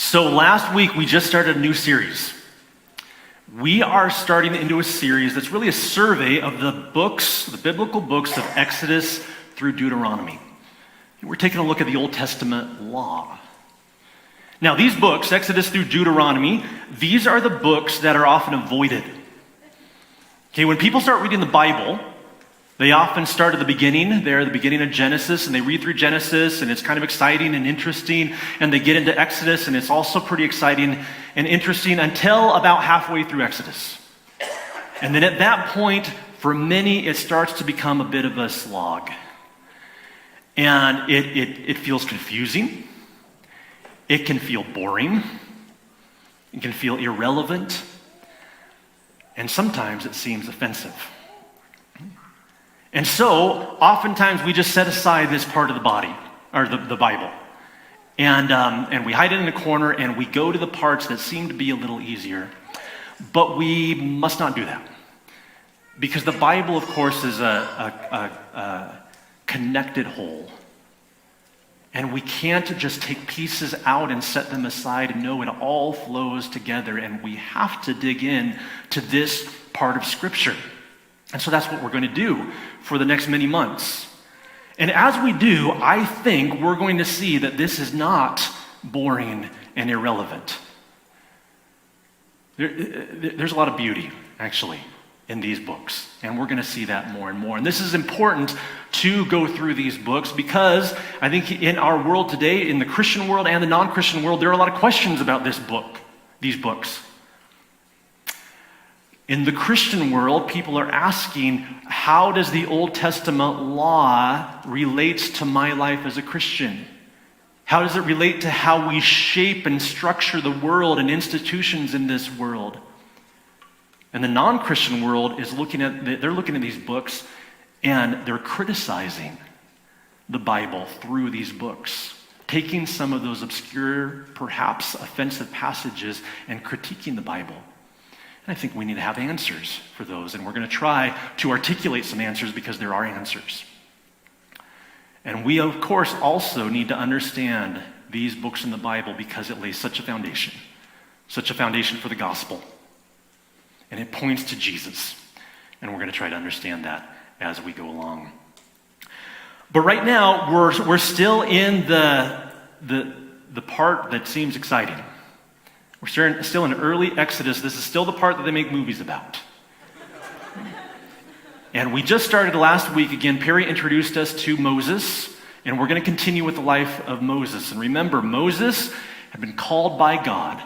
So last week we just started a new series. We are starting into a series that's really a survey of the books, the biblical books of Exodus through Deuteronomy. We're taking a look at the Old Testament law. Now these books, Exodus through Deuteronomy, these are the books that are often avoided. Okay, when people start reading the Bible, they often start at the beginning. They're at the beginning of Genesis, and they read through Genesis, and it's kind of exciting and interesting. And they get into Exodus, and it's also pretty exciting and interesting until about halfway through Exodus. And then at that point, for many, it starts to become a bit of a slog. And it feels confusing. It can feel boring. It can feel irrelevant. And sometimes it seems offensive. And so, oftentimes we just set aside this part of the body, or the Bible, and we hide it in a corner, and we go to the parts that seem to be a little easier. But we must not do that, because the Bible, of course, is a connected whole, and we can't just take pieces out and set them aside. No, it all flows together, and we have to dig in to this part of Scripture. And so that's what we're going to do for the next many months. And as we do, I think we're going to see that this is not boring and irrelevant. There's a lot of beauty, actually, in these books. And we're going to see that more and more. And this is important to go through these books because I think in our world today, in the Christian world and the non-Christian world, there are a lot of questions about these books. In the Christian world, people are asking, how does the Old Testament law relate to my life as a Christian? How does it relate to how we shape and structure the world and institutions in this world? And the non-Christian world is looking at these books, and they're criticizing the Bible through these books, taking some of those obscure, perhaps offensive passages and critiquing the Bible. I think we need to have answers for those, and we're going to try to articulate some answers because there are answers. And we, of course, also need to understand these books in the Bible because it lays such a foundation for the gospel. And it points to Jesus. And we're going to try to understand that as we go along. But right now, we're still in the part that seems exciting. We're still in early Exodus. This is still the part that they make movies about. And we just started last week. Again, Perry introduced us to Moses, and we're going to continue with the life of Moses. And remember, Moses had been called by God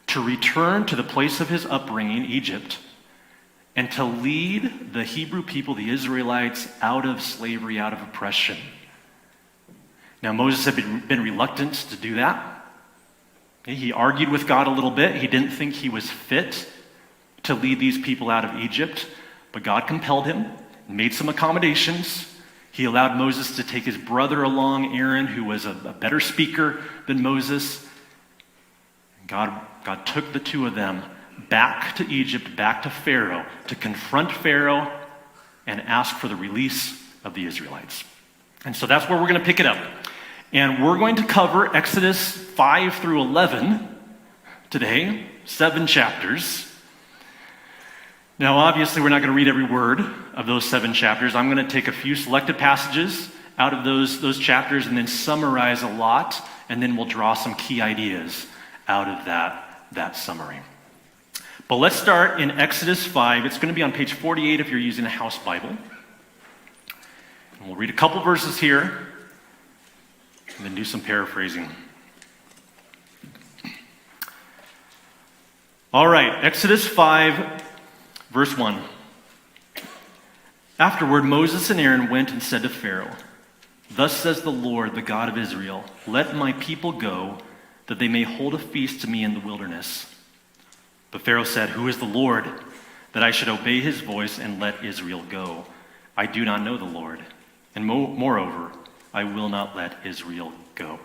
to return to the place of his upbringing, Egypt, and to lead the Hebrew people, the Israelites, out of slavery, out of oppression. Now, Moses had been reluctant to do that. He argued with God a little bit. He didn't think he was fit to lead these people out of Egypt, but God compelled him, made some accommodations. He allowed Moses to take his brother along, Aaron, who was a better speaker than Moses. God took the two of them back to Egypt, back to Pharaoh, to confront Pharaoh and ask for the release of the Israelites. And so that's where we're going to pick it up. And we're going to cover Exodus 5 through 11 today, 7 chapters. Now, obviously, we're not going to read every word of those 7 chapters. I'm going to take a few selected passages out of those chapters and then summarize a lot, and then we'll draw some key ideas out of that summary. But let's start in Exodus 5. It's going to be on page 48 if you're using a house Bible. And we'll read a couple verses here, and then do some paraphrasing. All right, Exodus 5, verse 1. Afterward, Moses and Aaron went and said to Pharaoh, "Thus says the Lord, the God of Israel, let my people go, that they may hold a feast to me in the wilderness." But Pharaoh said, "Who is the Lord, that I should obey his voice and let Israel go? I do not know the Lord, and moreover, I will not let Israel go."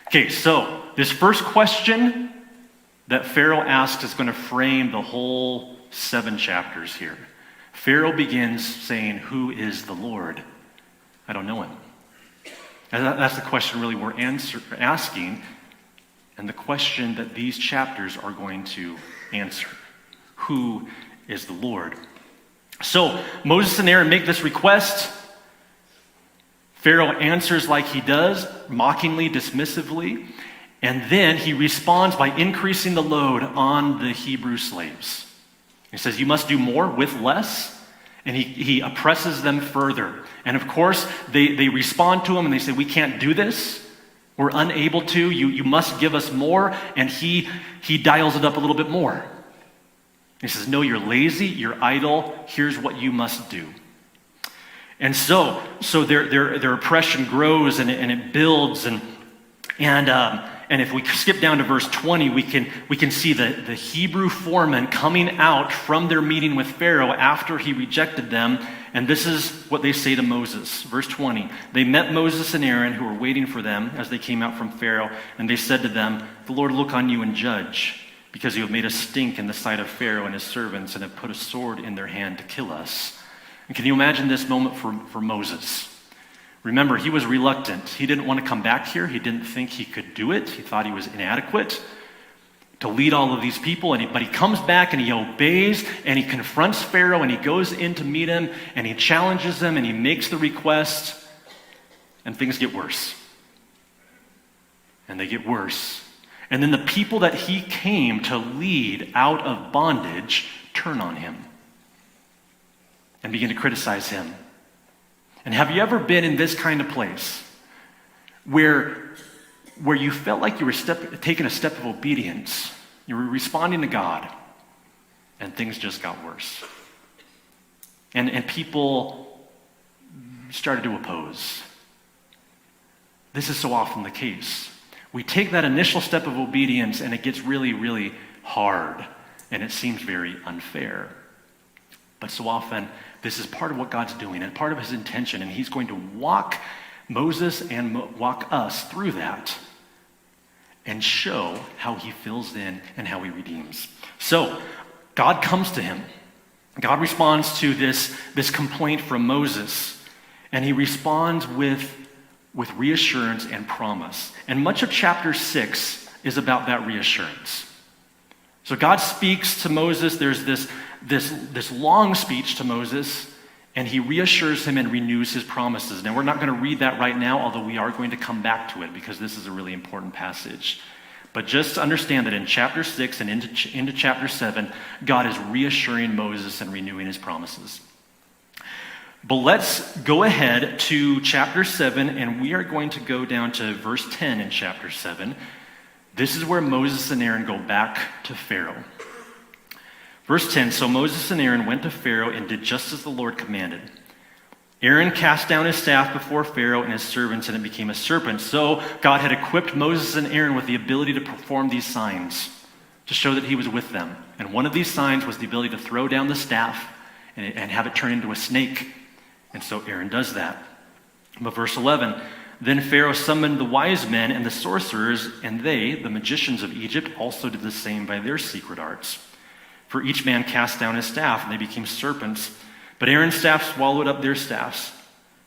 Okay, so this first question that Pharaoh asks is going to frame the whole 7 chapters here. Pharaoh begins saying, "Who is the Lord? I don't know him." And that's the question really we're asking. and the question that these chapters are going to answer. Who is the Lord? So Moses and Aaron make this request. Pharaoh answers like he does, mockingly, dismissively, and then he responds by increasing the load on the Hebrew slaves. He says, you must do more with less, and he oppresses them further. And of course, they respond to him and they say, we can't do this. We're unable to. You must give us more. And he dials it up a little bit more. He says, no, you're lazy, you're idle, here's what you must do. And so their oppression grows and it builds, and if we skip down to verse 20, we can see the Hebrew foremen coming out from their meeting with Pharaoh after he rejected them, and this is what they say to Moses. Verse 20, they met Moses and Aaron, who were waiting for them as they came out from Pharaoh, and they said to them, the Lord look on you and judge, because you have made us stink in the sight of Pharaoh and his servants, and have put a sword in their hand to kill us. And can you imagine this moment for Moses? Remember, he was reluctant. He didn't want to come back here. He didn't think he could do it. He thought he was inadequate to lead all of these people. But he comes back and he obeys and he confronts Pharaoh and he goes in to meet him and he challenges him and he makes the request, and things get worse. And they get worse. And then the people that he came to lead out of bondage turn on him and begin to criticize him. And have you ever been in this kind of place where you felt like you were taking a step of obedience, you were responding to God, and things just got worse? And people started to oppose. This is so often the case. We take that initial step of obedience and it gets really, really hard, and it seems very unfair. But so often, this is part of what God's doing and part of his intention, and he's going to walk Moses and walk us through that and show how he fills in and how he redeems. So, God comes to him. God responds to this complaint from Moses, and he responds with reassurance and promise. And much of chapter 6 is about that reassurance. So God speaks to Moses. There's this long speech to Moses, and he reassures him and renews his promises. Now, we're not going to read that right now, although we are going to come back to it because this is a really important passage. But just understand that in chapter 6 and into chapter 7, God is reassuring Moses and renewing his promises. But let's go ahead to chapter 7, and we are going to go down to verse 10 in chapter 7. This is where Moses and Aaron go back to Pharaoh. Verse 10, so Moses and Aaron went to Pharaoh and did just as the Lord commanded. Aaron cast down his staff before Pharaoh and his servants, and it became a serpent. So God had equipped Moses and Aaron with the ability to perform these signs to show that he was with them. And one of these signs was the ability to throw down the staff and have it turn into a snake. And so Aaron does that. But verse 11, then Pharaoh summoned the wise men and the sorcerers, and they, the magicians of Egypt, also did the same by their secret arts. For each man cast down his staff, and they became serpents. But Aaron's staff swallowed up their staffs.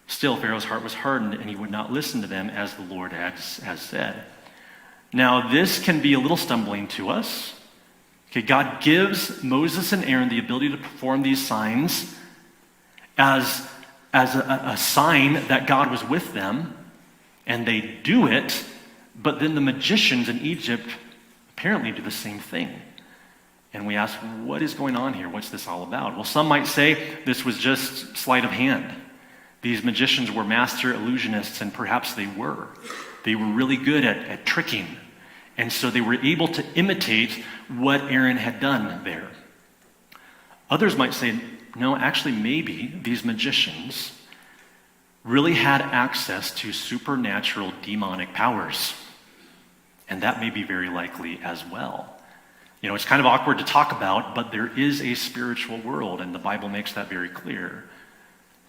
Still, Pharaoh's heart was hardened, and he would not listen to them as the Lord has said. Now, this can be a little stumbling to us. Okay, God gives Moses and Aaron the ability to perform these signs as a sign that God was with them, and they do it, but then the magicians in Egypt apparently do the same thing. And we ask, what is going on here? What's this all about? Well, some might say this was just sleight of hand. These magicians were master illusionists, and perhaps they were. They were really good at tricking. And so they were able to imitate what Aaron had done there. Others might say, no, actually maybe these magicians really had access to supernatural demonic powers. And that may be very likely as well. You know, it's kind of awkward to talk about, but there is a spiritual world, and the Bible makes that very clear.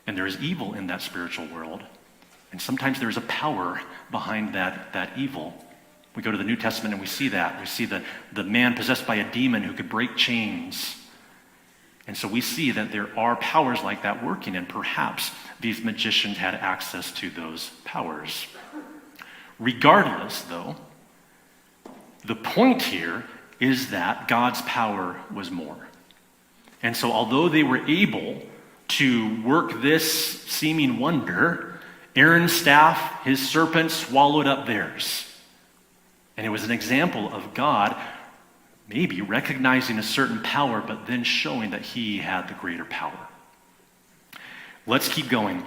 And there is evil in that spiritual world. And sometimes there is a power behind that evil. We go to the New Testament and we see that. We see the man possessed by a demon who could break chains. And so we see that there are powers like that working, and perhaps these magicians had access to those powers. Regardless, though, The point here is that God's power was more. And so although they were able to work this seeming wonder, Aaron's staff, his serpent, swallowed up theirs. And it was an example of God maybe recognizing a certain power, but then showing that he had the greater power. Let's keep going.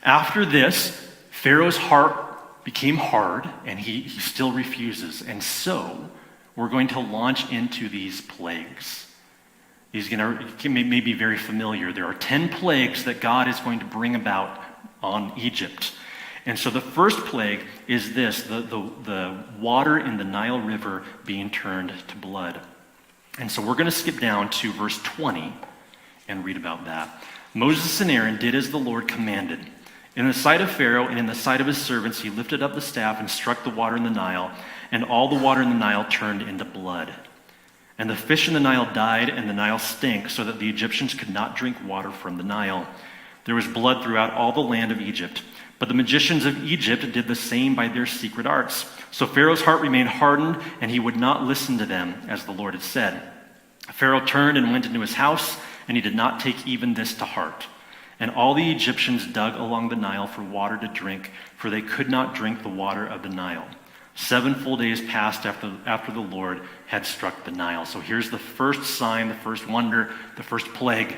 After this, Pharaoh's heart became hard, and he still refuses. And so, we're going to launch into these plagues. These may be very familiar. There are 10 plagues that God is going to bring about on Egypt. And so the first plague is this, the water in the Nile River being turned to blood. And so we're going to skip down to verse 20 and read about that. Moses and Aaron did as the Lord commanded. In the sight of Pharaoh and in the sight of his servants, he lifted up the staff and struck the water in the Nile, and all the water in the Nile turned into blood. And the fish in the Nile died, and the Nile stank, so that the Egyptians could not drink water from the Nile. There was blood throughout all the land of Egypt. But the magicians of Egypt did the same by their secret arts. So Pharaoh's heart remained hardened, and he would not listen to them, as the Lord had said. Pharaoh turned and went into his house, and he did not take even this to heart. And all the Egyptians dug along the Nile for water to drink, for they could not drink the water of the Nile. 7 full days passed after the Lord had struck the Nile. So here's the first sign, the first wonder, the first plague.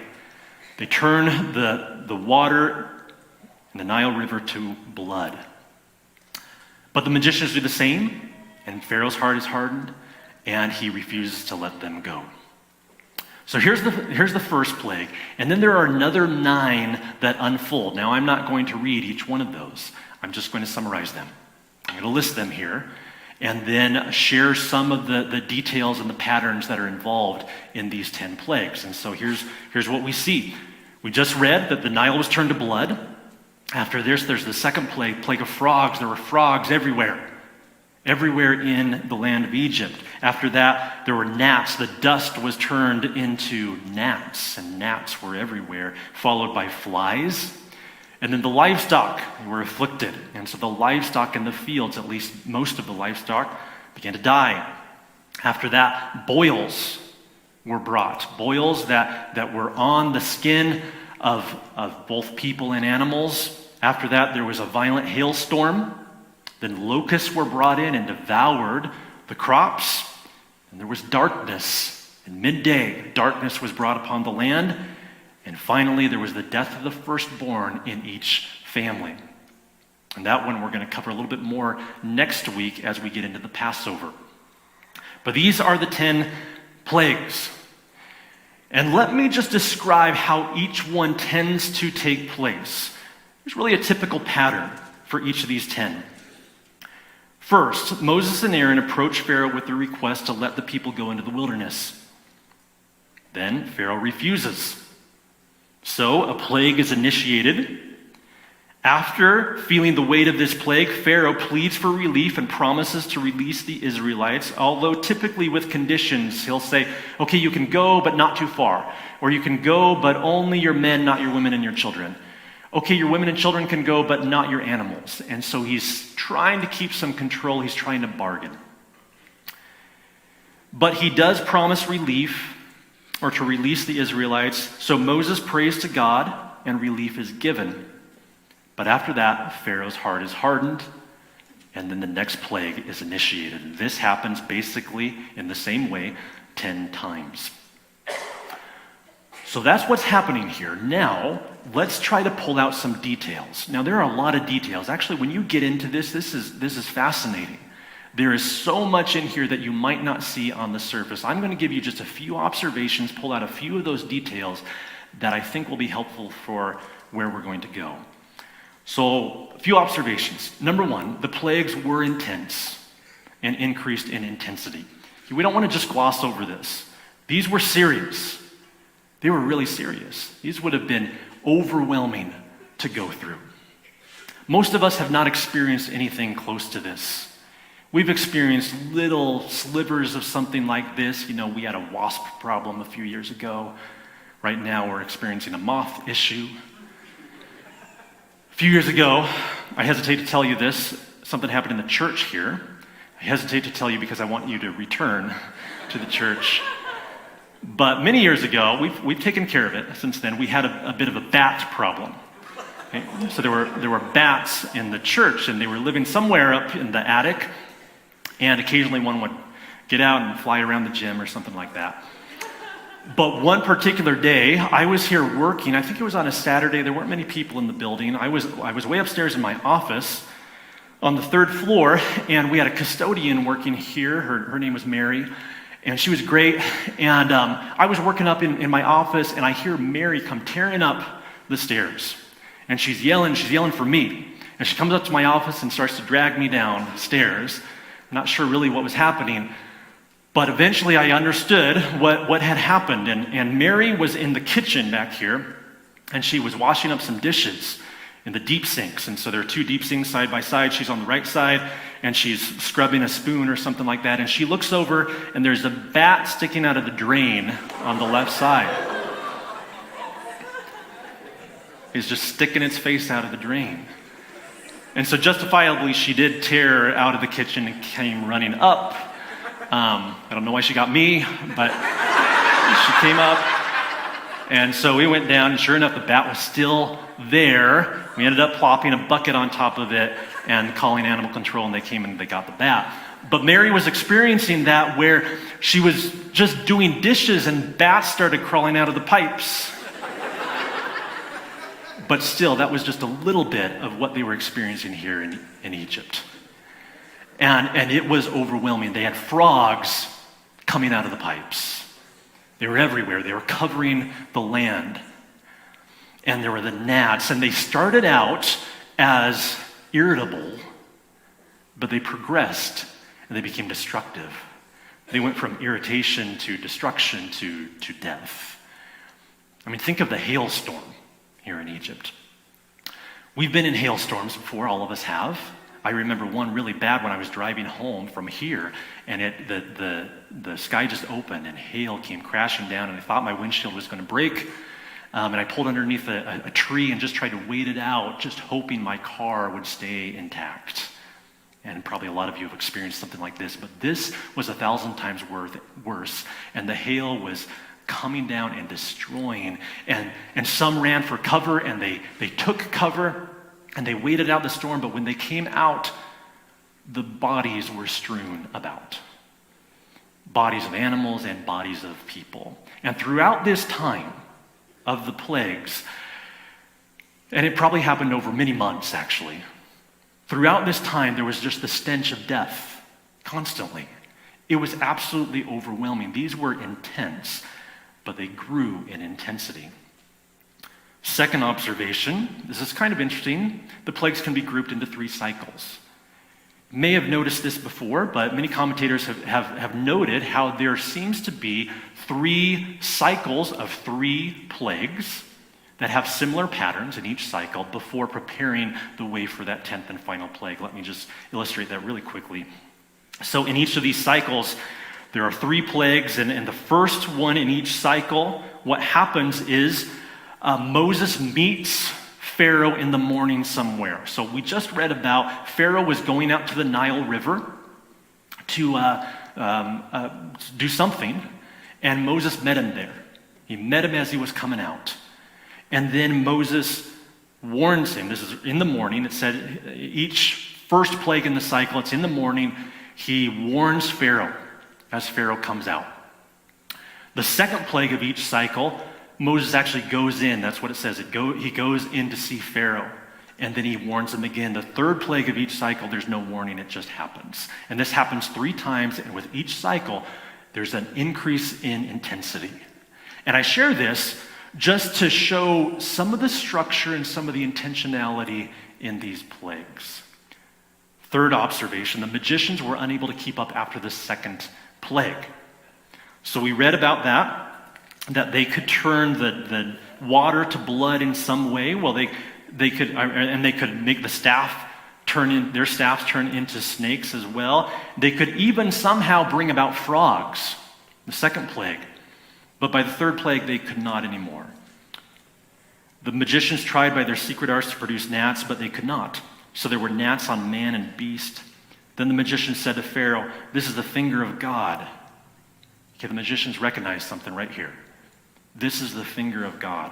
They turn the water in the Nile River to blood. But the magicians do the same, and Pharaoh's heart is hardened, and he refuses to let them go. So here's the first plague, and then there are another 9 that unfold. Now, I'm not going to read each one of those. I'm just going to summarize them. I'm going to list them here, and then share some of the details and the patterns that are involved in these 10 plagues. And so here's what we see. We just read that the Nile was turned to blood. After this, there's the second plague of frogs. There were frogs everywhere in the land of Egypt. After that, there were gnats. The dust was turned into gnats, and gnats were everywhere, followed by flies. And then the livestock were afflicted. And so the livestock in the fields, at least most of the livestock, began to die. After that, boils were brought. Boils that were on the skin of both people and animals. After that, there was a violent hailstorm. Then locusts were brought in and devoured the crops. And there was darkness. In midday, darkness was brought upon the land. And finally, there was the death of the firstborn in each family. And that one we're going to cover a little bit more next week as we get into the Passover. But these are the 10 plagues. And let me just describe how each one tends to take place. There's really a typical pattern for each of these 10. First, Moses and Aaron approach Pharaoh with the request to let the people go into the wilderness. Then Pharaoh refuses. So a plague is initiated. After feeling the weight of this plague, Pharaoh pleads for relief and promises to release the Israelites, although typically with conditions. He'll say, okay, you can go, but not too far. Or you can go, but only your men, not your women and your children. Okay, your women and children can go, but not your animals. And so he's trying to keep some control. He's trying to bargain. But he does promise relief, or to release the Israelites. So Moses prays to God, and relief is given. But after that, Pharaoh's heart is hardened, and then the next plague is initiated. This happens basically in the same way 10 times. So that's what's happening here. Now, let's try to pull out some details. Now, there are a lot of details. Actually, when you get into this is fascinating. There is so much in here that you might not see on the surface. I'm going to give you just a few observations, pull out a few of those details that I think will be helpful for where we're going to go. So, a few observations. Number 1, the plagues were intense and increased in intensity. We don't want to just gloss over this. These were serious. They were really serious. These would have been overwhelming to go through. Most of us have not experienced anything close to this. We've experienced little slivers of something like this. You know, we had a wasp problem a few years ago. Right now we're experiencing a moth issue. A few years ago, I hesitate to tell you this, something happened in the church here. I hesitate to tell you because I want you to return to the church. But many years ago, we've taken care of it since then. We had a bit of a bat problem. Okay? So there were bats in the church, and they were living somewhere up in the attic, and occasionally one would get out and fly around the gym or something like that. But one particular day, I was here working. I think it was on a Saturday. There weren't many people in the building. I was way upstairs in my office on the third floor, and we had a custodian working here. Her name was Mary, and she was great. And I was working up in my office, and I hear Mary come tearing up the stairs. And she's yelling for me. And she comes up to my office and starts to drag me downstairs. I'm not sure really what was happening. But eventually I understood what had happened. And Mary was in the kitchen back here, and she was washing up some dishes in the deep sinks. And so there are two deep sinks side by side. She's on the right side, and she's scrubbing a spoon or something like that. And she looks over, and there's a bat sticking out of the drain on the left side. It's just sticking its face out of the drain. And so justifiably, she did tear out of the kitchen and came running up. I don't know why she got me, but she came up. And so we went down, and sure enough, the bat was still there. We ended up plopping a bucket on top of it and calling animal control, and they came and they got the bat. But Mary was experiencing that where she was just doing dishes and bats started crawling out of the pipes. But still, that was just a little bit of what they were experiencing here in Egypt. And it was overwhelming. They had frogs coming out of the pipes. They were everywhere. They were covering the land. And there were the gnats. And they started out as irritable, but they progressed and they became destructive. They went from irritation to destruction to death. I mean, think of the hailstorm here in Egypt. We've been in hailstorms before, all of us have. I remember one really bad when I was driving home from here, and the sky just opened and hail came crashing down, and I thought my windshield was going to break. And I pulled underneath a tree and just tried to wait it out, just hoping my car would stay intact. And probably a lot of you have experienced something like this, but this was 1,000 times worse. And the hail was coming down and destroying. And some ran for cover, and they took cover, and they waited out the storm, but when they came out, the bodies were strewn about. Bodies of animals and bodies of people. And throughout this time of the plagues, and it probably happened over many months actually, throughout this time there was just the stench of death constantly. It was absolutely overwhelming. These were intense, but they grew in intensity. Second observation, this is kind of interesting. The plagues can be grouped into 3 cycles. You may have noticed this before, but many commentators have noted how there seems to be 3 cycles of 3 plagues that have similar patterns in each cycle before preparing the way for that 10th and final plague. Let me just illustrate that really quickly. So in each of these cycles, there are 3 plagues, and the first one in each cycle, what happens is Moses meets Pharaoh in the morning somewhere. So we just read about Pharaoh was going out to the Nile River to do something, and Moses met him there. He met him as he was coming out. And then Moses warns him. This is in the morning. It said each first plague in the cycle, it's in the morning. He warns Pharaoh as Pharaoh comes out. The second plague of each cycle, Moses actually goes in. That's what it says. He goes in to see Pharaoh, and then he warns him again. The third plague of each cycle, there's no warning. It just happens. And this happens 3 times, and with each cycle, there's an increase in intensity. And I share this just to show some of the structure and some of the intentionality in these plagues. Third observation, the magicians were unable to keep up after the second plague. So we read about that they could turn the water to blood in some way. Well, they could make their staffs turn into snakes as well. They could even somehow bring about frogs, the second plague. But by the third plague, they could not anymore. The magicians tried by their secret arts to produce gnats, but they could not. So there were gnats on man and beast. Then the magician said to Pharaoh, "This is the finger of God." Okay, the magicians recognized something right here. This is the finger of God.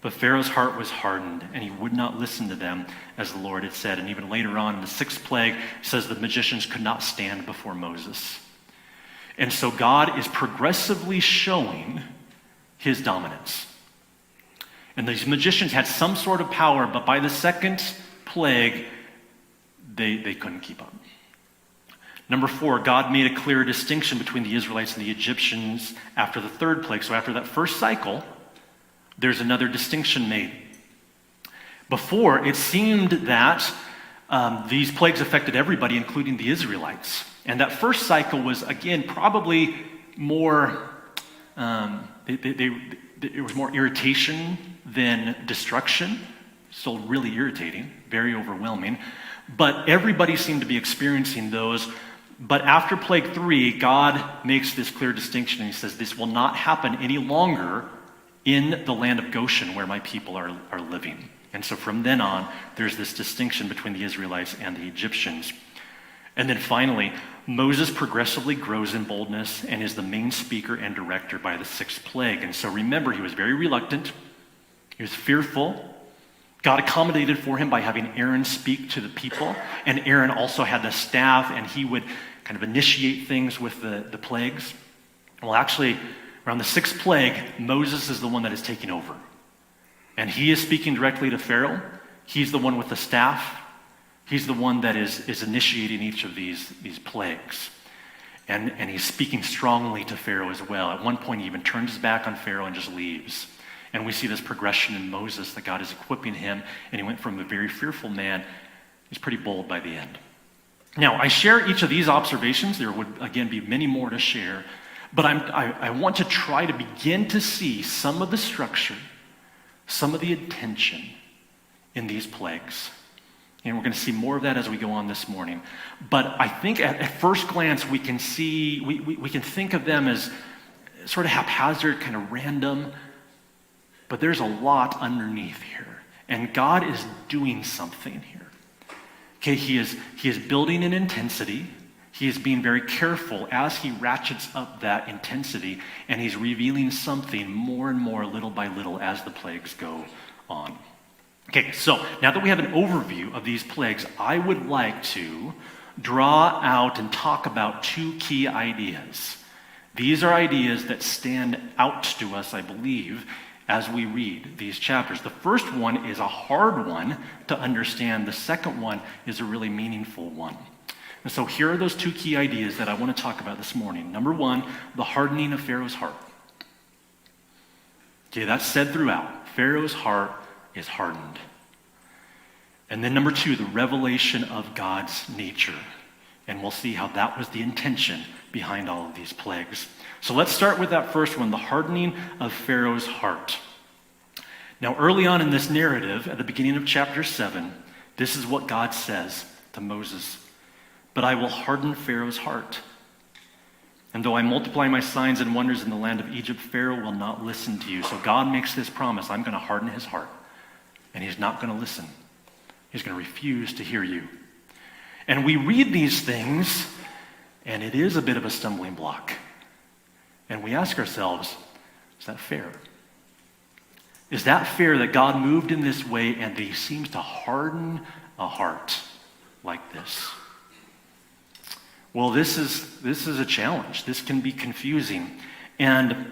But Pharaoh's heart was hardened, and he would not listen to them, as the Lord had said. And even later on in the 6th plague, it says the magicians could not stand before Moses. And so God is progressively showing his dominance. And these magicians had some sort of power, but by the 2nd plague, they couldn't keep up. Number 4, God made a clear distinction between the Israelites and the Egyptians after the 3rd plague. So after that first cycle, there's another distinction made. Before, it seemed that these plagues affected everybody, including the Israelites. And that first cycle was, again, probably more, it was more irritation than destruction. Still really irritating, very overwhelming. But everybody seemed to be experiencing those. But after plague 3, God makes this clear distinction, and he says, this will not happen any longer in the land of Goshen where my people are living. And so from then on, there's this distinction between the Israelites and the Egyptians. And then finally, Moses progressively grows in boldness and is the main speaker and director by the 6th plague. And so remember, he was very reluctant. He was fearful. God accommodated for him by having Aaron speak to the people. And Aaron also had the staff, and he would kind of initiate things with the plagues. Well, actually, around the 6th plague, Moses is the one that is taking over. And he is speaking directly to Pharaoh. He's the one with the staff. He's the one that is initiating each of these plagues. And he's speaking strongly to Pharaoh as well. At one point, he even turns his back on Pharaoh and just leaves. And we see this progression in Moses, that God is equipping him, and he went from a very fearful man, he's pretty bold by the end. Now, I share each of these observations. There would, again, be many more to share. But I want to try to begin to see some of the structure, some of the intention in these plagues. And we're going to see more of that as we go on this morning. But I think at first glance, we can see, we can think of them as sort of haphazard, kind of random. But there's a lot underneath here. And God is doing something here. Okay, he is building an intensity. He is being very careful as he ratchets up that intensity, and he's revealing something more and more, little by little, as the plagues go on. Okay, so now that we have an overview of these plagues, I would like to draw out and talk about 2 key ideas. These are ideas that stand out to us, I believe, as we read these chapters. The first one is a hard one to understand. The second one is a really meaningful one. And so here are those 2 key ideas that I want to talk about this morning. Number 1, the hardening of Pharaoh's heart. Okay, that's said throughout. Pharaoh's heart is hardened. And then number 2, the revelation of God's nature. And we'll see how that was the intention behind all of these plagues. So let's start with that first one, the hardening of Pharaoh's heart. Now, early on in this narrative, at the beginning of chapter 7, this is what God says to Moses. But I will harden Pharaoh's heart. And though I multiply my signs and wonders in the land of Egypt, Pharaoh will not listen to you. So God makes this promise. I'm going to harden his heart. And he's not going to listen. He's going to refuse to hear you. And we read these things, and it is a bit of a stumbling block. And we ask ourselves, is that fair? Is that fair that God moved in this way and that he seems to harden a heart like this? Well, this is a challenge. This can be confusing. And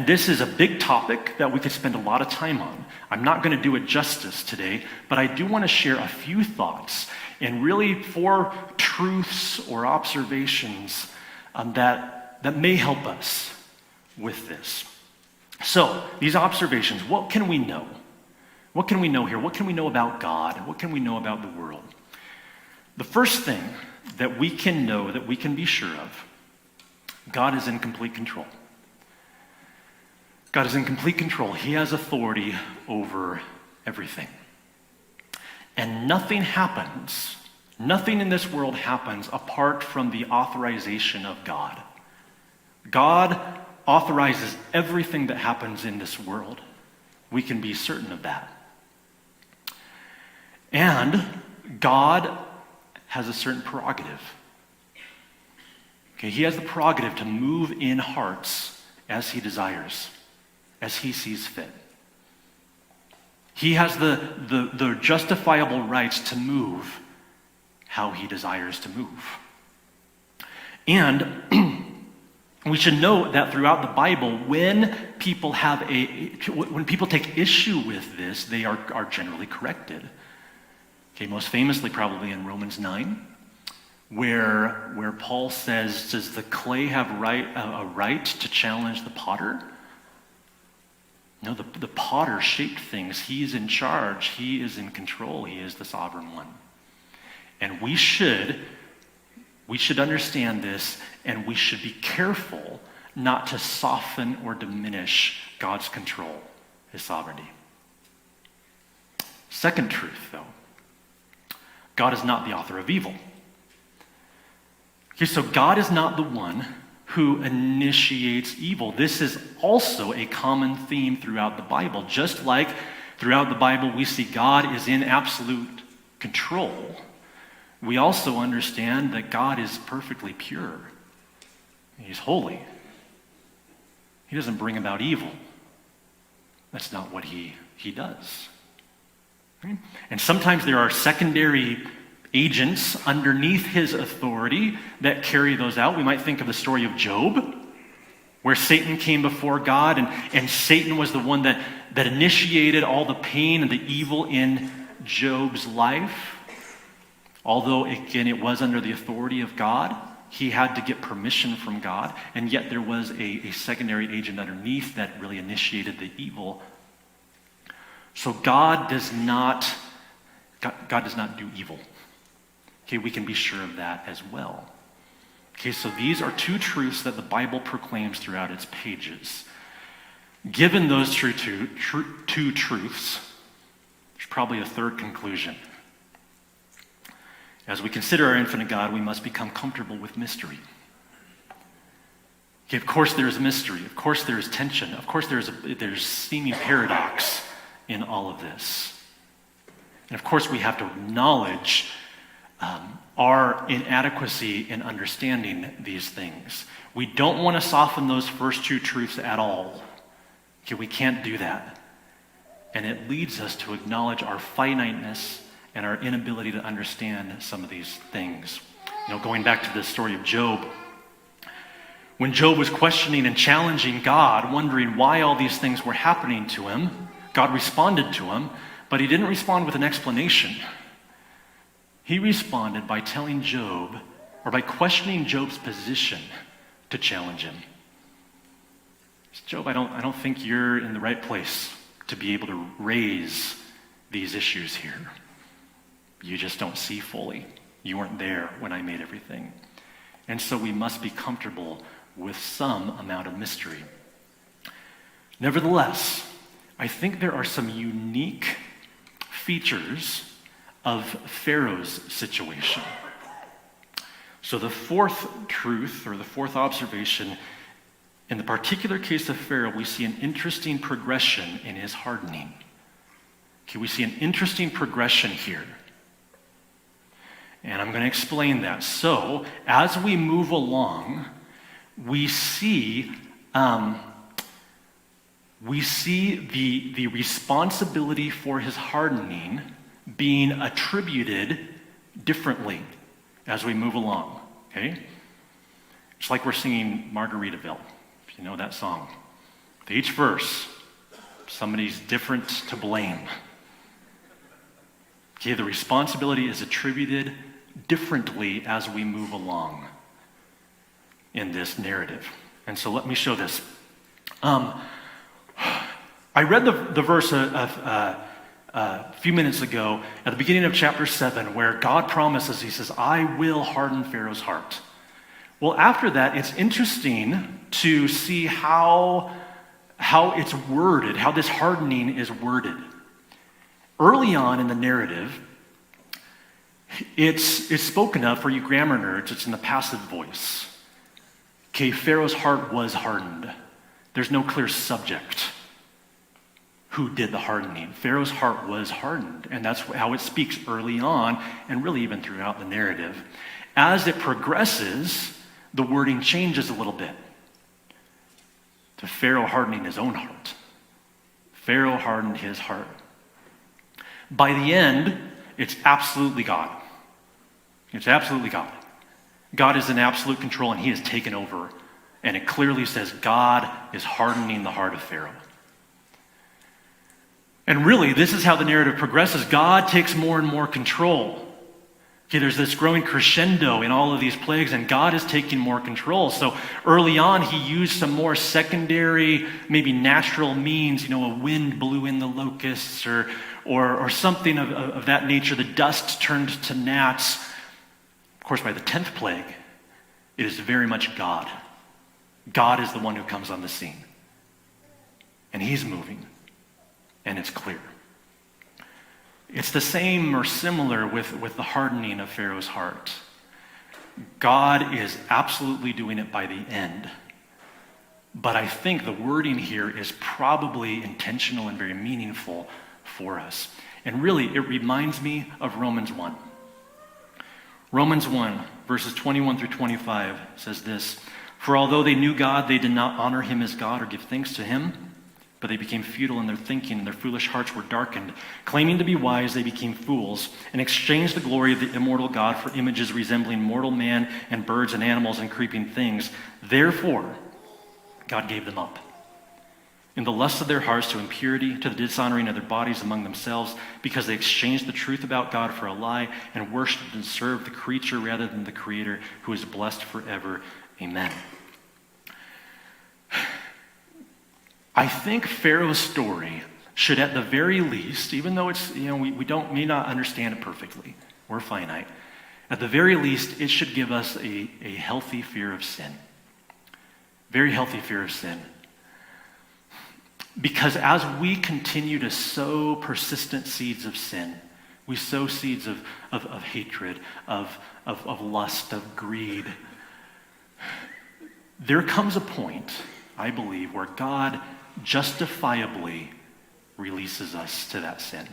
this is a big topic that we could spend a lot of time on. I'm not going to do it justice today, but I do want to share a few thoughts and really 4 truths or observations that may help us with this. So, these observations, what can we know? What can we know here? What can we know about God? What can we know about the world? The first thing that we can know, that we can be sure of, God is in complete control. God is in complete control. He has authority over everything. And nothing happens, nothing in this world happens apart from the authorization of God. God authorizes everything that happens in this world. We can be certain of that. And God has a certain prerogative. Okay, he has the prerogative to move in hearts as he desires, as he sees fit. He has the justifiable rights to move how he desires to move. And we should note that throughout the Bible, when people take issue with this, they are generally corrected. Okay, most famously probably in Romans 9, where Paul says, does the clay have a right to challenge the potter? No, the potter shaped things. He's in charge. He is in control. He is the sovereign one. And we should understand this, and we should be careful not to soften or diminish God's control, his sovereignty. Second truth, though, God is not the author of evil. Okay, so God is not the one who initiates evil. This is also a common theme throughout the Bible. Just like throughout the Bible we see God is in absolute control, we also understand that God is perfectly pure. He's holy. He doesn't bring about evil. That's not what he does. Right? And sometimes there are secondary agents underneath his authority that carry those out. We might think of the story of Job, where Satan came before God, and Satan was the one that initiated all the pain and the evil in Job's life. Although, again, it was under the authority of God, he had to get permission from God, and yet there was a secondary agent underneath that really initiated the evil. So God does not do evil. Okay, we can be sure of that as well. Okay, so these are two truths that the Bible proclaims throughout its pages. Given those two truths, there's probably a third conclusion. As we consider our infinite God, we must become comfortable with mystery. Okay, of course there is mystery. Of course there is tension. Of course there's seeming paradox in all of this. And of course we have to acknowledge our inadequacy in understanding these things. We don't want to soften those first two truths at all. Okay, we can't do that. And it leads us to acknowledge our finiteness and our inability to understand some of these things. Going back to the story of Job, when Job was questioning and challenging God, wondering why all these things were happening to him, God responded to him, but he didn't respond with an explanation. He responded by telling Job, or by questioning Job's position to challenge him. Job, I don't think you're in the right place to be able to raise these issues here. You just don't see fully. You weren't there when I made everything. And so we must be comfortable with some amount of mystery. Nevertheless, I think there are some unique features of Pharaoh's situation. So the fourth truth, or the fourth observation, in the particular case of Pharaoh, we see an interesting progression in his hardening. Okay, we see an interesting progression here. And I'm going to explain that. So, as we move along, we see the responsibility for his hardening being attributed differently as we move along. Okay? It's like we're singing Margaritaville, if you know that song. With each verse, somebody's different to blame. Okay, the responsibility is attributed differently as we move along in this narrative. And so let me show this. I read the verse a few minutes ago at the beginning of chapter 7 where God promises, he says, I will harden Pharaoh's heart. Well, after that, it's interesting to see how it's worded, how this hardening is worded. Early on in the narrative, it's spoken of, for you grammar nerds, it's in the passive voice. Okay, Pharaoh's heart was hardened. There's no clear subject. who did the hardening. Pharaoh's heart was hardened, and that's how it speaks early on, and really even throughout the narrative. As it progresses, the wording changes a little bit to Pharaoh hardening his own heart. Pharaoh hardened his heart. By the end, it's absolutely God. It's absolutely God. God is in absolute control, and he has taken over. And it clearly says God is hardening the heart of Pharaoh. And really, this is how the narrative progresses. God takes more and more control. Okay, there's this growing crescendo in all of these plagues, and God is taking more control. So early on, he used some more secondary, maybe natural means. A wind blew in the locusts or something of that nature. The dust turned to gnats. Of course, by the 10th plague, it is very much God. God is the one who comes on the scene. And he's moving. And it's clear. It's the same or similar with the hardening of Pharaoh's heart. God is absolutely doing it by the end. But I think the wording here is probably intentional and very meaningful for us. And really, it reminds me of Romans 1. Romans 1, verses 21 through 25 says this: "For although they knew God, they did not honor him as God or give thanks to him, but they became futile in their thinking, and their foolish hearts were darkened. Claiming to be wise, they became fools, and exchanged the glory of the immortal God for images resembling mortal man and birds and animals and creeping things. Therefore, God gave them up in the lust of their hearts to impurity, to the dishonoring of their bodies among themselves, because they exchanged the truth about God for a lie, and worshipped and served the creature rather than the Creator, who is blessed forever. Amen." I think Pharaoh's story should, at the very least, even though it's, we may not understand it perfectly, we're finite, at the very least, it should give us a healthy fear of sin. Very healthy fear of sin. Because as we continue to sow persistent seeds of sin, we sow seeds of hatred, of lust, of greed, there comes a point, I believe, where God justifiably releases us to that sin.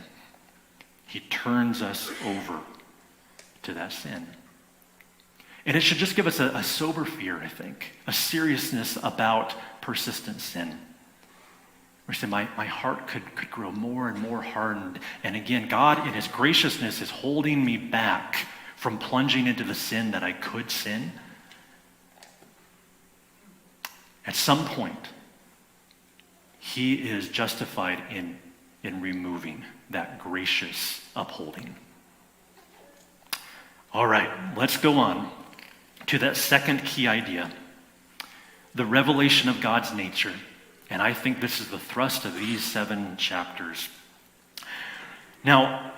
He turns us over to that sin. And it should just give us a sober fear, I think, a seriousness about persistent sin. We say, my heart could grow more and more hardened. And again, God in his graciousness is holding me back from plunging into the sin that I could sin. At some point, he is justified in removing that gracious upholding. All right, let's go on to that second key idea, the revelation of God's nature. And I think this is the thrust of these 7 chapters. Now,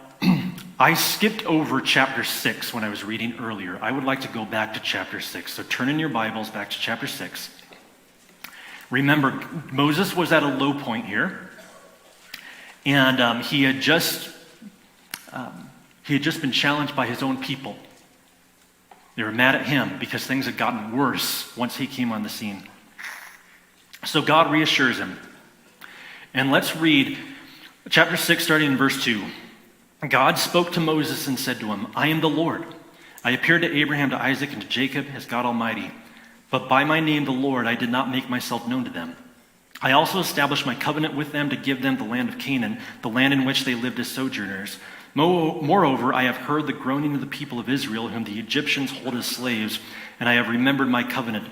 I skipped over chapter 6 when I was reading earlier. I would like to go back to chapter 6. So turn in your Bibles back to chapter 6. Remember, Moses was at a low point here, and he had just been challenged by his own people. They were mad at him because things had gotten worse once he came on the scene. So God reassures him. And let's read chapter 6, starting in verse 2. God spoke to Moses and said to him, "I am the Lord. I appeared to Abraham, to Isaac, and to Jacob as God Almighty. But by my name, the Lord, I did not make myself known to them. I also established my covenant with them to give them the land of Canaan, the land in which they lived as sojourners. Moreover, I have heard the groaning of the people of Israel, whom the Egyptians hold as slaves, and I have remembered my covenant.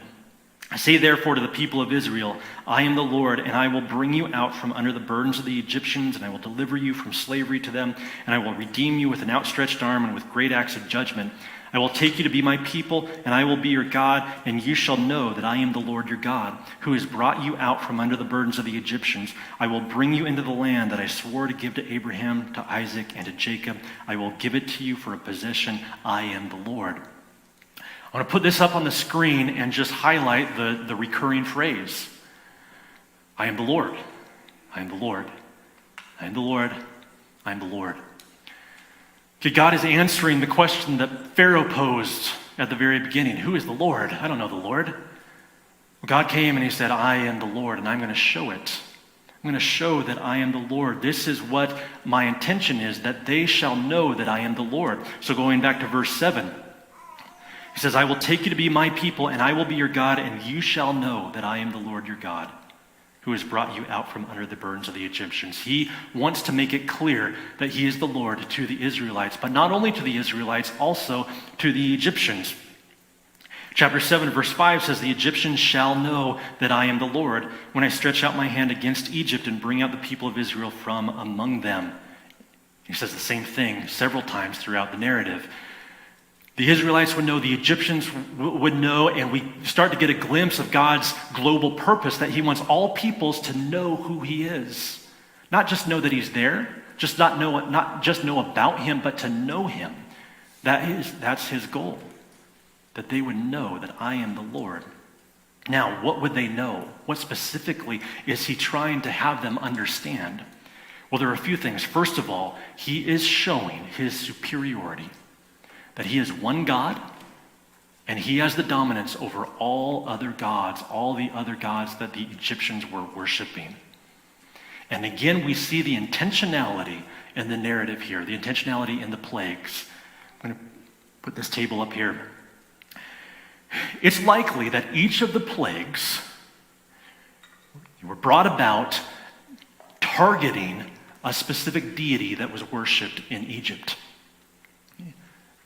Say therefore to the people of Israel, I am the Lord, and I will bring you out from under the burdens of the Egyptians, and I will deliver you from slavery to them, and I will redeem you with an outstretched arm and with great acts of judgment. I will take you to be my people, and I will be your God, and you shall know that I am the Lord your God, who has brought you out from under the burdens of the Egyptians. I will bring you into the land that I swore to give to Abraham, to Isaac, and to Jacob. I will give it to you for a possession. I am the Lord." I want to put this up on the screen and just highlight the recurring phrase. I am the Lord. I am the Lord. I am the Lord. I am the Lord. Okay, God is answering the question that Pharaoh posed at the very beginning. Who is the Lord? I don't know the Lord. Well, God came and he said, I am the Lord, and I'm going to show it. I'm going to show that I am the Lord. This is what my intention is, that they shall know that I am the Lord. So going back to verse 7, he says, I will take you to be my people, and I will be your God, and you shall know that I am the Lord your God, who has brought you out from under the burdens of the Egyptians. He wants to make it clear that he is the Lord to the Israelites, but not only to the Israelites, also to the Egyptians. Chapter 7, verse 5 says, the Egyptians shall know that I am the Lord when I stretch out my hand against Egypt and bring out the people of Israel from among them. He says the same thing several times throughout the narrative. The Israelites would know, the Egyptians would know, and we start to get a glimpse of God's global purpose, that he wants all peoples to know who he is. Not just know that he's there, not just know about him, but to know him. That's his goal. That they would know that I am the Lord. Now, what would they know? What specifically is he trying to have them understand? Well, there are a few things. First of all, he is showing his superiority. That he is one God, and he has the dominance over all other gods, all the other gods that the Egyptians were worshiping. And again, we see the intentionality in the narrative here, the intentionality in the plagues. I'm going to put this table up here. It's likely that each of the plagues were brought about targeting a specific deity that was worshipped in Egypt.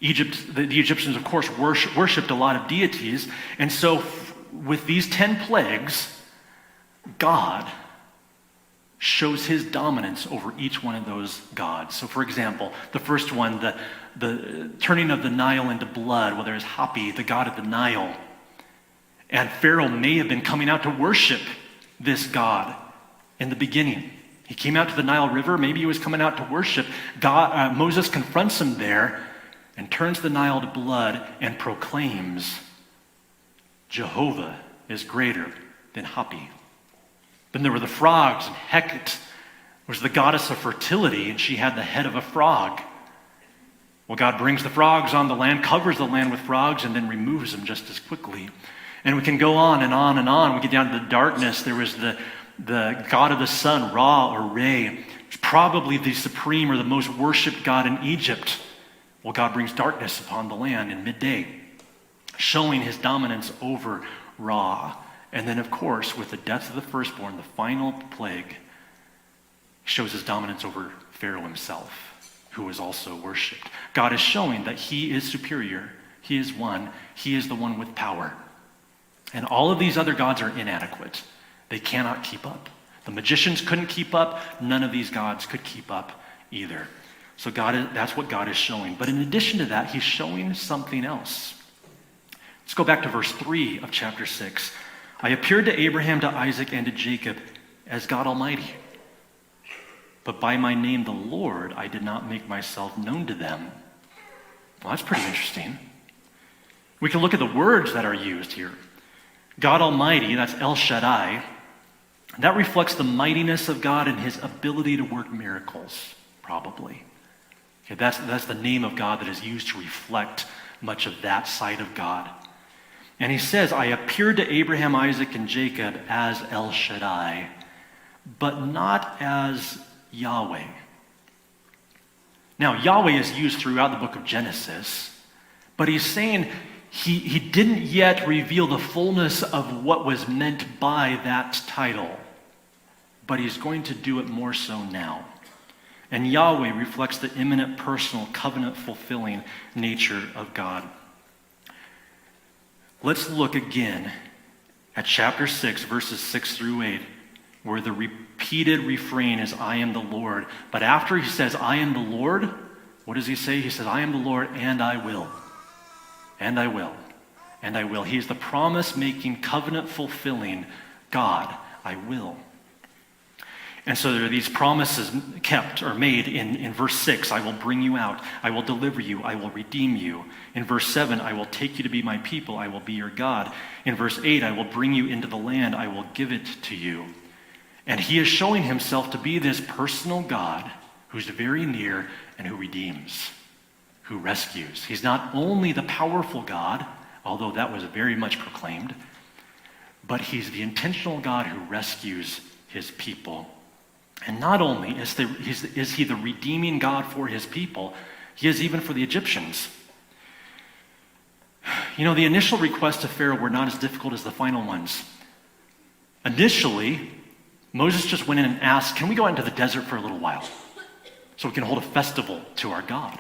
The Egyptians, of course, worshipped a lot of deities, and so with these 10 plagues, God shows his dominance over each one of those gods. So, for example, the first one, the turning of the Nile into blood. Well, there's Hapi, the god of the Nile. And Pharaoh may have been coming out to worship this god in the beginning. He came out to the Nile River. Maybe he was coming out to worship. Moses confronts him there and turns the Nile to blood and proclaims, Jehovah is greater than Hapi. Then there were the frogs, and Hecate was the goddess of fertility, and she had the head of a frog. Well, God brings the frogs on the land, covers the land with frogs, and then removes them just as quickly. And we can go on and on and on. We get down to the darkness. There was the god of the sun, Ra or Re, probably the supreme or the most worshipped god in Egypt. Well, God brings darkness upon the land in midday, showing his dominance over Ra. And then, of course, with the death of the firstborn, the final plague, shows his dominance over Pharaoh himself, who was also worshipped. God is showing that he is superior. He is one. He is the one with power. And all of these other gods are inadequate. They cannot keep up. The magicians couldn't keep up. None of these gods could keep up either. So that's what God is showing. But in addition to that, he's showing something else. Let's go back to verse 3 of chapter 6. I appeared to Abraham, to Isaac, and to Jacob as God Almighty. But by my name, the Lord, I did not make myself known to them. Well, that's pretty interesting. We can look at the words that are used here. God Almighty, that's El Shaddai. That reflects the mightiness of God and his ability to work miracles, probably. Okay, that's the name of God that is used to reflect much of that side of God. And he says, I appeared to Abraham, Isaac, and Jacob as El Shaddai, but not as Yahweh. Now, Yahweh is used throughout the book of Genesis, but he's saying he didn't yet reveal the fullness of what was meant by that title, but he's going to do it more so now. And Yahweh reflects the imminent, personal, covenant-fulfilling nature of God. Let's look again at chapter 6, verses 6 through 8, where the repeated refrain is, I am the Lord. But after he says, I am the Lord, what does he say? He says, I am the Lord, and I will. And I will. And I will. He is the promise-making, covenant-fulfilling God. I will. And so there are these promises kept or made in verse 6. I will bring you out. I will deliver you. I will redeem you. In verse 7, I will take you to be my people. I will be your God. In verse 8, I will bring you into the land. I will give it to you. And he is showing himself to be this personal God who's very near and who redeems, who rescues. He's not only the powerful God, although that was very much proclaimed, but he's the intentional God who rescues his people And not only is he the redeeming God for his people, he is even for the Egyptians. You know, the initial requests of Pharaoh were not as difficult as the final ones. Initially, Moses just went in and asked, can we go out into the desert for a little while so we can hold a festival to our God?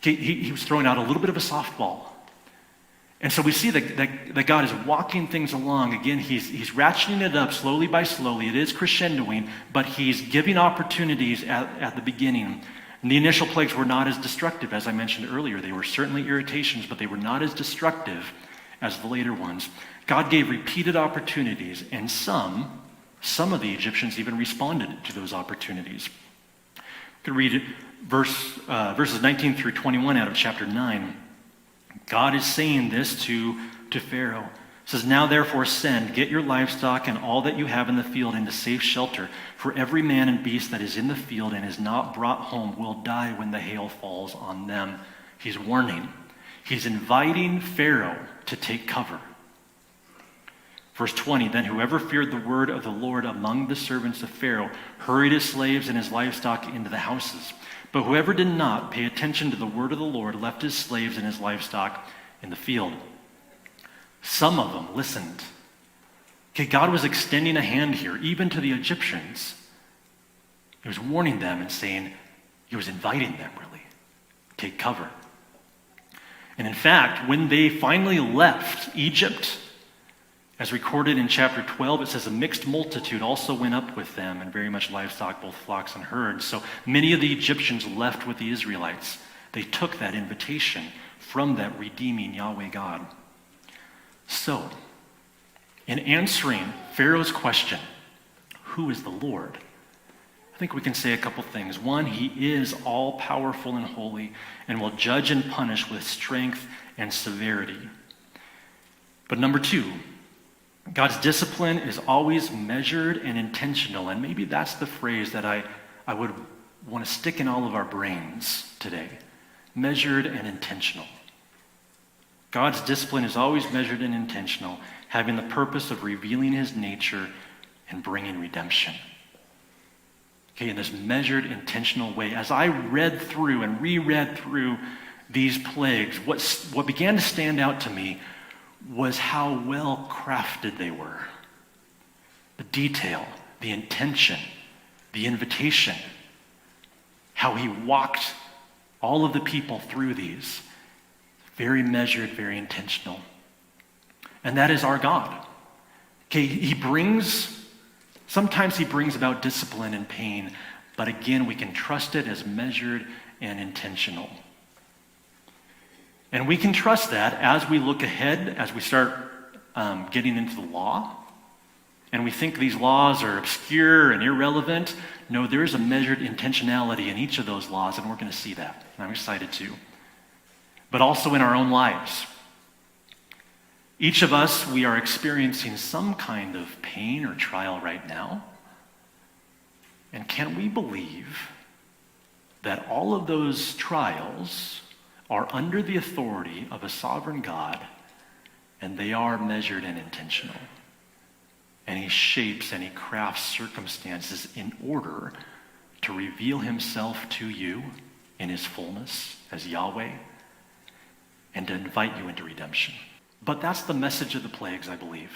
He was throwing out a little bit of a softball. And so we see that God is walking things along. Again, he's ratcheting it up slowly by slowly. It is crescendoing, but he's giving opportunities at the beginning. And the initial plagues were not as destructive, as I mentioned earlier. They were certainly irritations, but they were not as destructive as the later ones. God gave repeated opportunities, and some of the Egyptians even responded to those opportunities. You could read verses 19 through 21 out of chapter 9. God is saying this to Pharaoh. It says, now therefore send, get your livestock and all that you have in the field into safe shelter, for every man and beast that is in the field and is not brought home will die when the hail falls on them. He's warning. He's inviting Pharaoh to take cover. Verse 20, then whoever feared the word of the Lord among the servants of Pharaoh hurried his slaves and his livestock into the houses. But whoever did not pay attention to the word of the Lord left his slaves and his livestock in the field. Some of them listened. Okay, God was extending a hand here, even to the Egyptians. He was warning them and saying, he was inviting them, really. Take cover. And in fact, when they finally left Egypt, as recorded in chapter 12, it says a mixed multitude also went up with them, and very much livestock, both flocks and herds. So many of the Egyptians left with the Israelites. They took that invitation from that redeeming Yahweh God. So, in answering Pharaoh's question, who is the Lord? I think we can say a couple things. One, he is all-powerful and holy and will judge and punish with strength and severity. But number two, God's discipline is always measured and intentional. And maybe that's the phrase that I would want to stick in all of our brains today. Measured and intentional. God's discipline is always measured and intentional, having the purpose of revealing his nature and bringing redemption. Okay, in this measured, intentional way. As I read through and reread through these plagues, what began to stand out to me was how well crafted they were. The detail, the intention, the invitation, how he walked all of the people through these. Very measured, very intentional. And that is our God. Okay, sometimes he brings about discipline and pain, but again, we can trust it as measured and intentional. And we can trust that as we look ahead, as we start getting into the law, and we think these laws are obscure and irrelevant. No, there is a measured intentionality in each of those laws, and we're going to see that. And I'm excited to. But also in our own lives. Each of us, we are experiencing some kind of pain or trial right now. And can we believe that all of those trials are under the authority of a sovereign God, and they are measured and intentional? And he shapes and he crafts circumstances in order to reveal himself to you in his fullness as Yahweh, and to invite you into redemption. But that's the message of the plagues, I believe.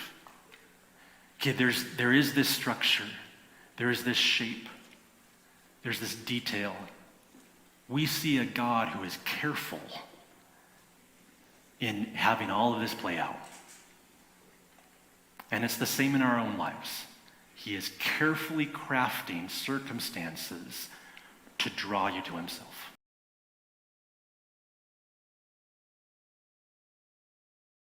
Okay, there is this structure. There is this shape. There's this detail. We see a God who is careful in having all of this play out. And it's the same in our own lives. He is carefully crafting circumstances to draw you to himself.